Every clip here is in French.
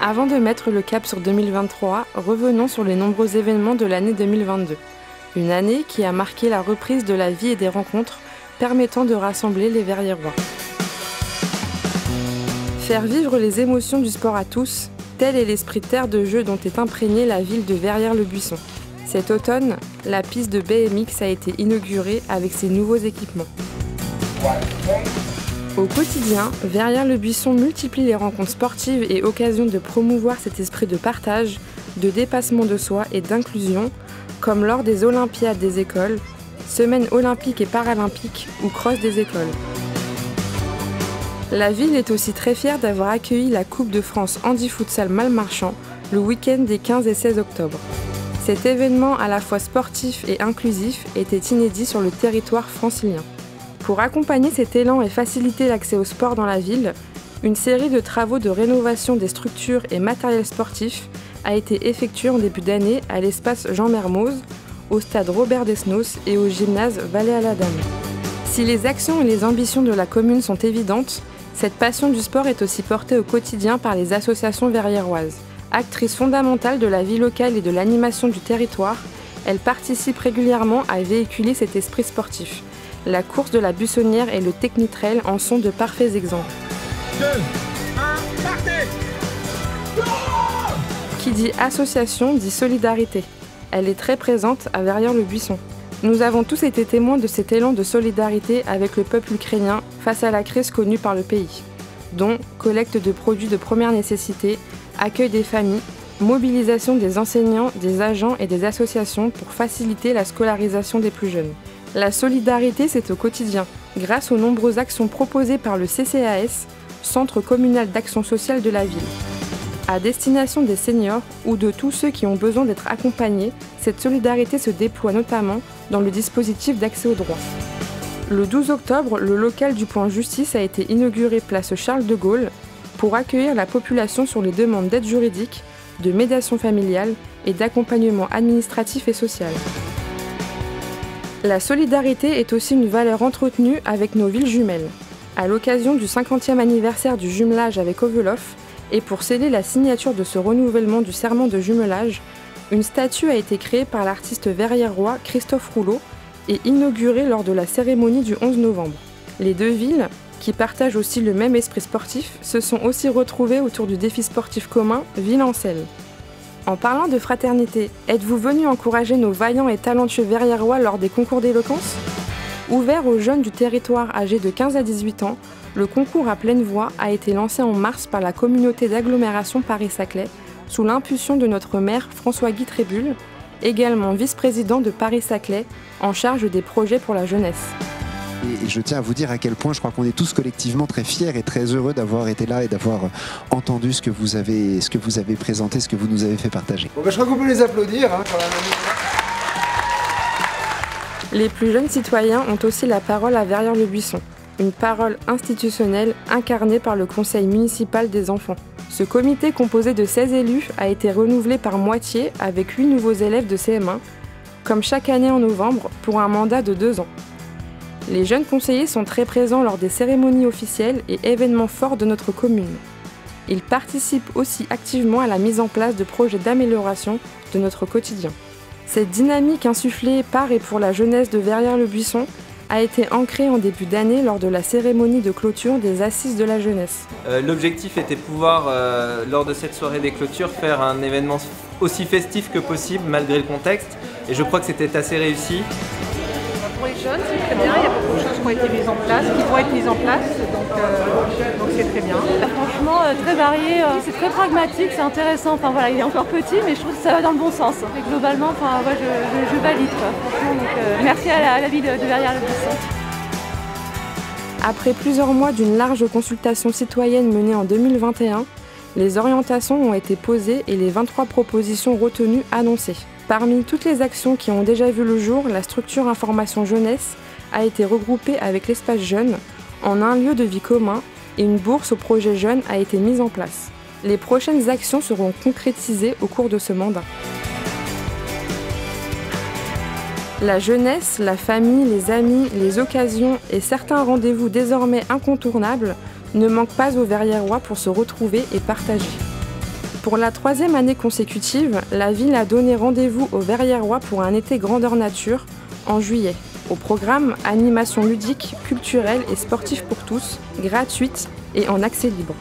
Avant de mettre le cap sur 2023, revenons sur les nombreux événements de l'année 2022. Une année qui a marqué la reprise de la vie et des rencontres permettant de rassembler les Verriérois. Faire vivre les émotions du sport à tous, tel est l'esprit terre de jeu dont est imprégnée la ville de Verrières-le-Buisson. Cet automne, la piste de BMX a été inaugurée avec ses nouveaux équipements. Au quotidien, Verrières-le-Buisson multiplie les rencontres sportives et occasions de promouvoir cet esprit de partage, de dépassement de soi et d'inclusion, comme lors des Olympiades des écoles, Semaines olympiques et paralympiques ou Cross des écoles. La ville est aussi très fière d'avoir accueilli la Coupe de France Handi-Futsal Malmarchand le week-end des 15 et 16 octobre. Cet événement à la fois sportif et inclusif était inédit sur le territoire francilien. Pour accompagner cet élan et faciliter l'accès au sport dans la ville, une série de travaux de rénovation des structures et matériels sportifs a été effectuée en début d'année à l'espace Jean Mermoz, au stade Robert Desnos et au gymnase Vallée-à-la-Dame. Si les actions et les ambitions de la commune sont évidentes, cette passion du sport est aussi portée au quotidien par les associations verriéroises. Actrices fondamentales de la vie locale et de l'animation du territoire, elles participent régulièrement à véhiculer cet esprit sportif. La course de la buissonnière et le technitrail en sont de parfaits exemples. 2, 1, partez! Qui dit association dit solidarité. Elle est très présente à Verrières-le-Buisson. Nous avons tous été témoins de cet élan de solidarité avec le peuple ukrainien face à la crise connue par le pays, dont collecte de produits de première nécessité, accueil des familles, mobilisation des enseignants, des agents et des associations pour faciliter la scolarisation des plus jeunes. La solidarité, c'est au quotidien, grâce aux nombreuses actions proposées par le CCAS, Centre communal d'action sociale de la ville. À destination des seniors ou de tous ceux qui ont besoin d'être accompagnés, cette solidarité se déploie notamment dans le dispositif d'accès aux droits. Le 12 octobre, le local du point Justice a été inauguré place Charles de Gaulle pour accueillir la population sur les demandes d'aide juridique, de médiation familiale et d'accompagnement administratif et social. La solidarité est aussi une valeur entretenue avec nos villes jumelles. À l'occasion du 50e anniversaire du jumelage avec Ovelof, et pour sceller la signature de ce renouvellement du serment de jumelage, une statue a été créée par l'artiste verriérois Christophe Rouleau et inaugurée lors de la cérémonie du 11 novembre. Les deux villes, qui partagent aussi le même esprit sportif, se sont aussi retrouvées autour du défi sportif commun Ville en selle. En parlant de fraternité, êtes-vous venus encourager nos vaillants et talentueux verriérois lors des concours d'éloquence ? Ouvert aux jeunes du territoire âgés de 15 à 18 ans, le concours à pleine voix a été lancé en mars par la communauté d'agglomération Paris-Saclay, sous l'impulsion de notre maire François-Guy Trébulle, également vice-président de Paris-Saclay, en charge des projets pour la jeunesse. Et je tiens à vous dire à quel point je crois qu'on est tous collectivement très fiers et très heureux d'avoir été là et d'avoir entendu ce que vous avez présenté, ce que vous nous avez fait partager. Bon, je crois qu'on peut les applaudir quand même. Les plus jeunes citoyens ont aussi la parole à Verrières-le-Buisson, une parole institutionnelle incarnée par le conseil municipal des enfants. Ce comité composé de 16 élus a été renouvelé par moitié avec 8 nouveaux élèves de CM1, comme chaque année en novembre, pour un mandat de 2 ans. Les jeunes conseillers sont très présents lors des cérémonies officielles et événements forts de notre commune. Ils participent aussi activement à la mise en place de projets d'amélioration de notre quotidien. Cette dynamique insufflée par et pour la jeunesse de Verrières-le-Buisson a été ancrée en début d'année lors de la cérémonie de clôture des Assises de la jeunesse. L'objectif était de pouvoir, lors de cette soirée des clôtures, faire un événement aussi festif que possible malgré le contexte, et je crois que c'était assez réussi. Pour les jeunes, c'est très bien, il y a beaucoup de choses qui ont été mises en place, qui vont être mises en place, donc c'est très bien. Franchement, très varié, c'est très pragmatique, c'est intéressant. Enfin voilà, il est encore petit, mais je trouve que ça va dans le bon sens. Et globalement, enfin, ouais, je valide, quoi. Franchement, donc, merci à la ville de Verrières-le-Buisson. Après plusieurs mois d'une large consultation citoyenne menée en 2021, les orientations ont été posées et les 23 propositions retenues annoncées. Parmi toutes les actions qui ont déjà vu le jour, la structure information jeunesse a été regroupée avec l'espace jeune en un lieu de vie commun et une bourse au projet jeune a été mise en place. Les prochaines actions seront concrétisées au cours de ce mandat. La jeunesse, la famille, les amis, les occasions et certains rendez-vous désormais incontournables ne manquent pas aux Verriérois pour se retrouver et partager. Pour la 3e année consécutive, la ville a donné rendez-vous aux Verrières-Rois pour un été grandeur nature en juillet. Au programme, animation ludique, culturelle et sportive pour tous, gratuite et en accès libre.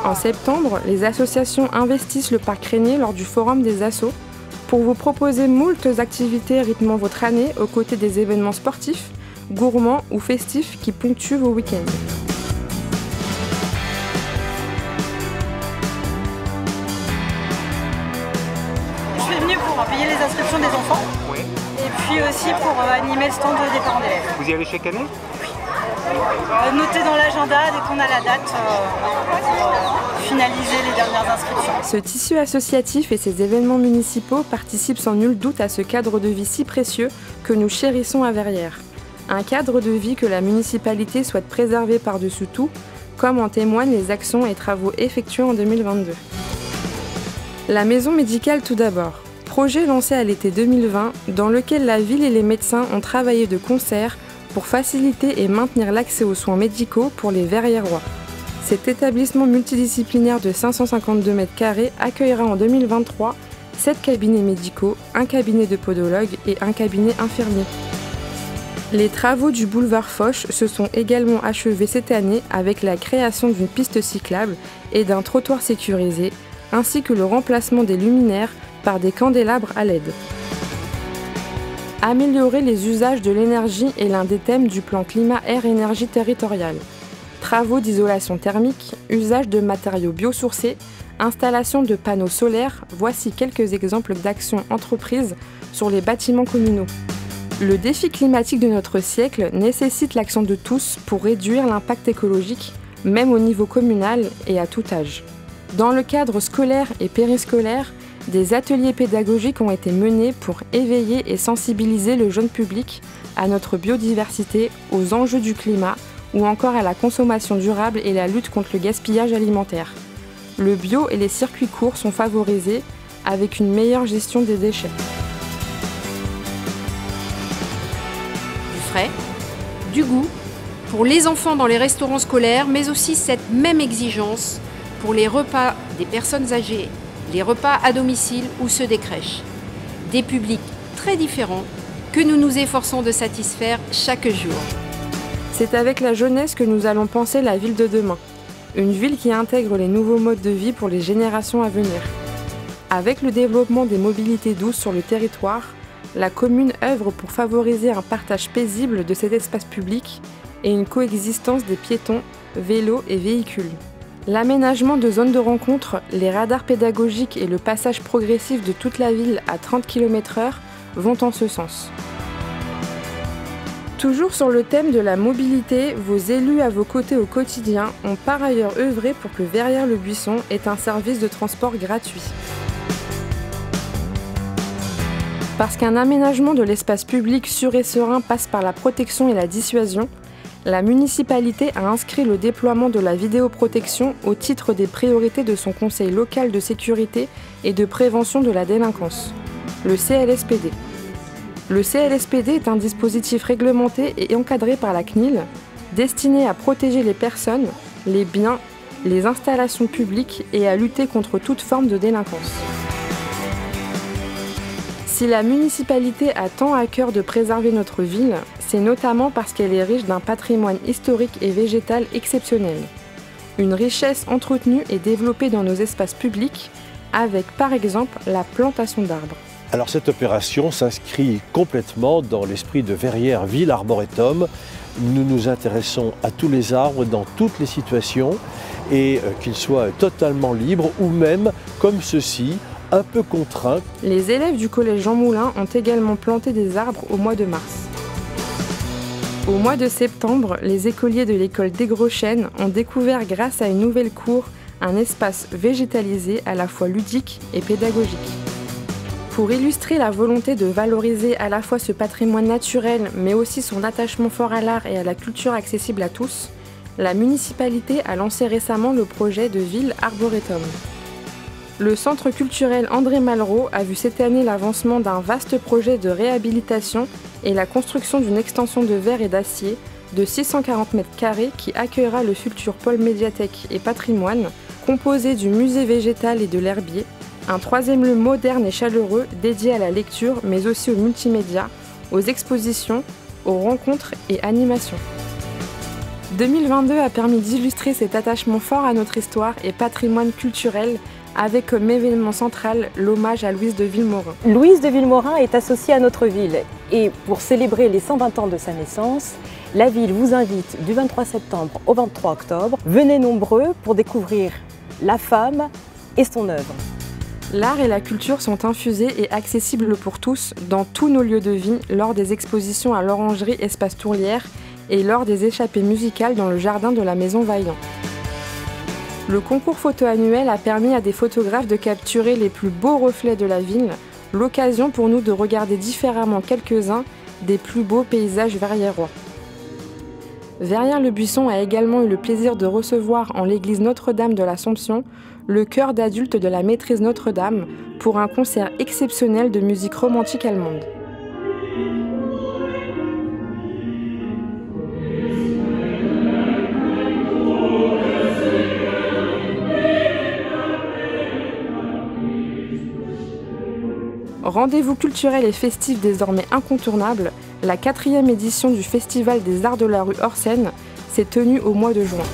En septembre, les associations investissent le parc Régnier lors du Forum des Assos pour vous proposer moult activités rythmant votre année aux côtés des événements sportifs, gourmands ou festifs qui ponctuent vos week-ends. Je suis venue pour payer les inscriptions des enfants et puis aussi pour animer le stand des parents d'élèves. Vous y allez chaque année? Noter dans l'agenda dès qu'on a la date pour finaliser les dernières inscriptions. Ce tissu associatif et ces événements municipaux participent sans nul doute à ce cadre de vie si précieux que nous chérissons à Verrières. Un cadre de vie que la municipalité souhaite préserver par-dessus tout, comme en témoignent les actions et travaux effectués en 2022. La maison médicale tout d'abord. Projet lancé à l'été 2020, dans lequel la ville et les médecins ont travaillé de concert pour faciliter et maintenir l'accès aux soins médicaux pour les Verrières-Rois. Cet établissement multidisciplinaire de 552 m² accueillera en 2023 7 cabinets médicaux, un cabinet de podologue et un cabinet infirmier. Les travaux du boulevard Foch se sont également achevés cette année avec la création d'une piste cyclable et d'un trottoir sécurisé, ainsi que le remplacement des luminaires par des candélabres à LED. Améliorer les usages de l'énergie est l'un des thèmes du plan climat-air-énergie territorial. Travaux d'isolation thermique, usage de matériaux biosourcés, installation de panneaux solaires, voici quelques exemples d'actions entreprises sur les bâtiments communaux. Le défi climatique de notre siècle nécessite l'action de tous pour réduire l'impact écologique, même au niveau communal et à tout âge. Dans le cadre scolaire et périscolaire, des ateliers pédagogiques ont été menés pour éveiller et sensibiliser le jeune public à notre biodiversité, aux enjeux du climat ou encore à la consommation durable et la lutte contre le gaspillage alimentaire. Le bio et les circuits courts sont favorisés avec une meilleure gestion des déchets. Du frais, du goût, pour les enfants dans les restaurants scolaires, mais aussi cette même exigence pour les repas des personnes âgées, les repas à domicile ou ceux des crèches. Des publics très différents que nous nous efforçons de satisfaire chaque jour. C'est avec la jeunesse que nous allons penser la ville de demain. Une ville qui intègre les nouveaux modes de vie pour les générations à venir. Avec le développement des mobilités douces sur le territoire, la commune œuvre pour favoriser un partage paisible de cet espace public et une coexistence des piétons, vélos et véhicules. L'aménagement de zones de rencontre, les radars pédagogiques et le passage progressif de toute la ville à 30 km/h vont en ce sens. Toujours sur le thème de la mobilité, vos élus à vos côtés au quotidien ont par ailleurs œuvré pour que Verrières-le-Buisson ait un service de transport gratuit. Parce qu'un aménagement de l'espace public sûr et serein passe par la protection et la dissuasion, la municipalité a inscrit le déploiement de la vidéoprotection au titre des priorités de son conseil local de sécurité et de prévention de la délinquance, le CLSPD. Le CLSPD est un dispositif réglementé et encadré par la CNIL, destiné à protéger les personnes, les biens, les installations publiques et à lutter contre toute forme de délinquance. Si la municipalité a tant à cœur de préserver notre ville, c'est notamment parce qu'elle est riche d'un patrimoine historique et végétal exceptionnel. Une richesse entretenue et développée dans nos espaces publics, avec par exemple la plantation d'arbres. Alors cette opération s'inscrit complètement dans l'esprit de Verrières Ville Arboretum. Nous nous intéressons à tous les arbres dans toutes les situations et qu'ils soient totalement libres ou même, comme ceci, un peu contraints. Les élèves du collège Jean Moulin ont également planté des arbres au mois de mars. Au mois de septembre, les écoliers de l'école d'Aigrochêne ont découvert grâce à une nouvelle cour un espace végétalisé à la fois ludique et pédagogique. Pour illustrer la volonté de valoriser à la fois ce patrimoine naturel mais aussi son attachement fort à l'art et à la culture accessible à tous, la municipalité a lancé récemment le projet de Ville Arboretum. Le centre culturel André Malraux a vu cette année l'avancement d'un vaste projet de réhabilitation et la construction d'une extension de verre et d'acier de 640 m² qui accueillera le futur pôle médiathèque et patrimoine composé du musée végétal et de l'herbier, un troisième lieu moderne et chaleureux dédié à la lecture mais aussi aux multimédia, aux expositions, aux rencontres et animations. 2022 a permis d'illustrer cet attachement fort à notre histoire et patrimoine culturel avec comme événement central l'hommage à Louise de Villemorin. Louise de Villemorin est associée à notre ville et pour célébrer les 120 ans de sa naissance, la ville vous invite du 23 septembre au 23 octobre. Venez nombreux pour découvrir la femme et son œuvre. L'art et la culture sont infusés et accessibles pour tous dans tous nos lieux de vie lors des expositions à l'Orangerie Espace Tourlière et lors des échappées musicales dans le jardin de la Maison Vaillant. Le concours photo annuel a permis à des photographes de capturer les plus beaux reflets de la ville, l'occasion pour nous de regarder différemment quelques-uns des plus beaux paysages verriérois. Verrières-le-Buisson a également eu le plaisir de recevoir en l'église Notre-Dame de l'Assomption le chœur d'adultes de la Maîtrise Notre-Dame pour un concert exceptionnel de musique romantique allemande. Rendez-vous culturel et festif désormais incontournable, la 4e édition du Festival des Arts de la rue Orsène s'est tenue au mois de juin.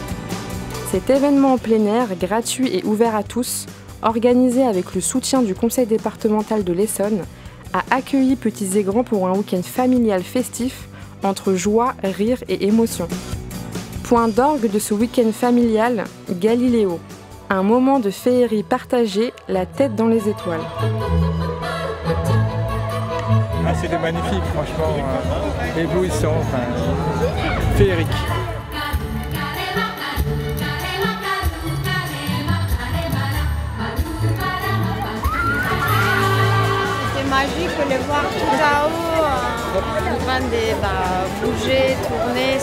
Cet événement en plein air, gratuit et ouvert à tous, organisé avec le soutien du Conseil départemental de l'Essonne, a accueilli petits et grands pour un week-end familial festif entre joie, rire et émotion. Point d'orgue de ce week-end familial, Galiléo, un moment de féerie partagée, la tête dans les étoiles. Ah, c'était magnifique, franchement, éblouissant, féerique. C'était magique de les voir tout à haut, en train de bouger, tourner.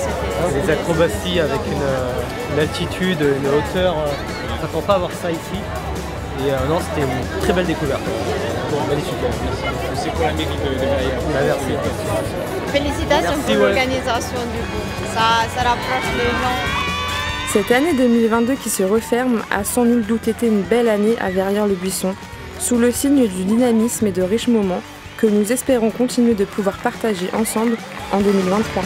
Des acrobaties avec une altitude, une hauteur, on ne s'attend pas à voir ça ici. Et non, c'était une très belle découverte. Magnifique. C'est pour la mairie de Verrières. Merci. Félicitations pour l'organisation du coup. Ça rapproche les gens. Cette année 2022 qui se referme a sans nul doute été une belle année à Verrières-le-Buisson, sous le signe du dynamisme et de riches moments que nous espérons continuer de pouvoir partager ensemble en 2023.